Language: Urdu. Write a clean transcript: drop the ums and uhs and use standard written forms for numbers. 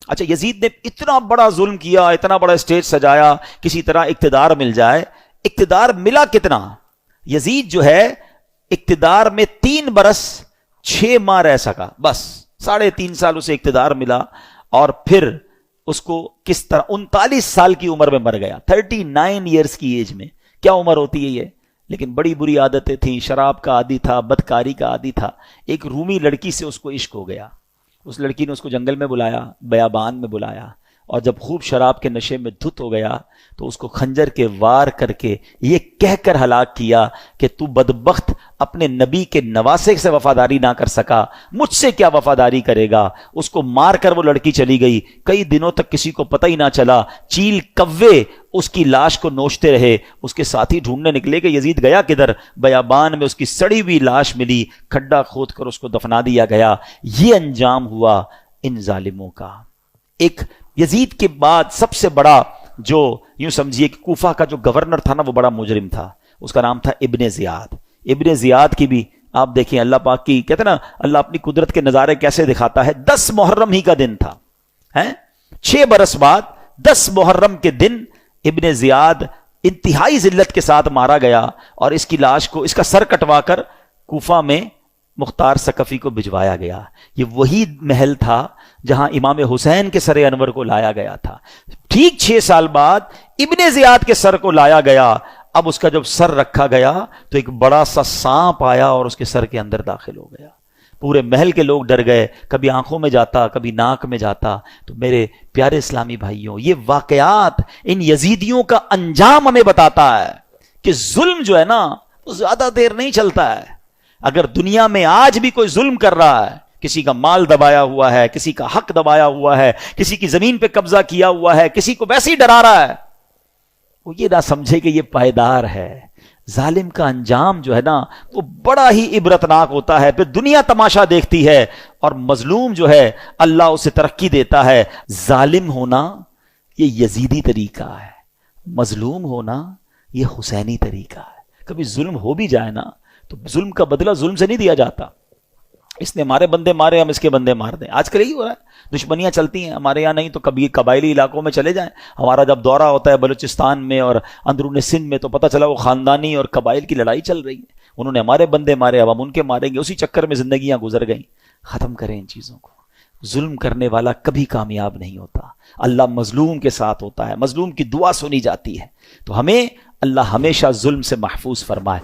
اچھا یزید نے اتنا بڑا ظلم کیا، اتنا بڑا اسٹیج سجایا، کسی طرح اقتدار مل جائے. اقتدار ملا کتنا؟ یزید جو ہے اقتدار میں 3 برس 6 ماہ رہ سکا، بس 3.5 سال اسے اقتدار ملا، اور پھر اس کو کس طرح 39 سال کی عمر میں مر گیا. 39 ایئرس کی ایج میں. کیا عمر ہوتی ہے یہ؟ لیکن بڑی بری عادتیں تھیں، شراب کا عادی تھا، بدکاری کا عادی تھا. ایک رومی لڑکی سے اس کو عشق ہو گیا. اس لڑکی نے اس کو جنگل میں بلایا، بیابان میں بلایا، اور جب خوب شراب کے نشے میں دھت ہو گیا تو اس کو خنجر کے وار کر کے یہ کہہ کر ہلاک کیا کہ تو بدبخت اپنے نبی کے نواسے سے وفاداری نہ کر سکا، مجھ سے کیا وفاداری کرے گا. اس کو مار کر وہ لڑکی چلی گئی. کئی دنوں تک کسی کو پتہ ہی نہ چلا. چیل کوے اس کی لاش کو نوچتے رہے. اس کے ساتھی ڈھونڈنے نکلے کہ یزید گیا کدھر. بیابان میں اس کی سڑی ہوئی لاش ملی، کھڈا کھود کر اس کو دفنا دیا گیا. یہ انجام ہوا ان ظالموں کا. ایک یزید کے بعد سب سے بڑا جو یوں سمجھیے کہ کوفہ کا جو گورنر تھا نا، وہ بڑا مجرم تھا. اس کا نام تھا ابن زیاد. ابن زیاد کی بھی آپ دیکھیں اللہ پاک کی، کہتے ہیں نا اللہ اپنی قدرت کے نظارے کیسے دکھاتا ہے. 10 محرم ہی کا دن تھا، 6 برس بعد 10 محرم کے دن ابن زیاد انتہائی ذلت کے ساتھ مارا گیا، اور اس کی لاش کو، اس کا سر کٹوا کر کوفہ میں مختار ثقفی کو بھجوایا گیا. یہ وہی محل تھا جہاں امام حسین کے سر انور کو لایا گیا تھا. ٹھیک 6 سال بعد ابن زیاد کے سر کو لایا گیا. اب اس کا جب سر رکھا گیا تو ایک بڑا سا سانپ آیا اور اس کے سر کے اندر داخل ہو گیا. پورے محل کے لوگ ڈر گئے، کبھی آنکھوں میں جاتا، کبھی ناک میں جاتا. تو میرے پیارے اسلامی بھائیوں، یہ واقعات ان یزیدیوں کا انجام ہمیں بتاتا ہے کہ ظلم جو ہے نا وہ زیادہ دیر نہیں چلتا ہے. اگر دنیا میں آج بھی کوئی ظلم کر رہا ہے، کسی کا مال دبایا ہوا ہے، کسی کا حق دبایا ہوا ہے، کسی کی زمین پہ قبضہ کیا ہوا ہے، کسی کو ویسے ہی ڈرا رہا ہے، وہ یہ نہ سمجھے کہ یہ پائیدار ہے. ظالم کا انجام جو ہے نا وہ بڑا ہی عبرتناک ہوتا ہے. پھر دنیا تماشا دیکھتی ہے، اور مظلوم جو ہے اللہ اسے ترقی دیتا ہے. ظالم ہونا یہ یزیدی طریقہ ہے، مظلوم ہونا یہ حسینی طریقہ ہے. کبھی ظلم ہو بھی جائے نا تو ظلم کا بدلہ ظلم سے نہیں دیا جاتا. اس نے ہمارے بندے مارے، ہم اس کے بندے مار دیں. آج کل یہی ہو رہا ہے. دشمنیاں چلتی ہیں ہمارے یہاں، نہیں تو کبھی قبائلی علاقوں میں چلے جائیں. ہمارا جب دورہ ہوتا ہے بلوچستان میں اور اندرون سندھ میں تو پتہ چلا وہ خاندانی اور قبائل کی لڑائی چل رہی ہے. انہوں نے ہمارے بندے مارے، اب ہم ان کے ماریں گے. اسی چکر میں زندگیاں گزر گئیں. ختم کریں ان چیزوں کو. ظلم کرنے والا کبھی کامیاب نہیں ہوتا. اللہ مظلوم کے ساتھ ہوتا ہے، مظلوم کی دعا سنی جاتی ہے. تو ہمیں اللہ ہمیشہ ظلم سے محفوظ فرمائے.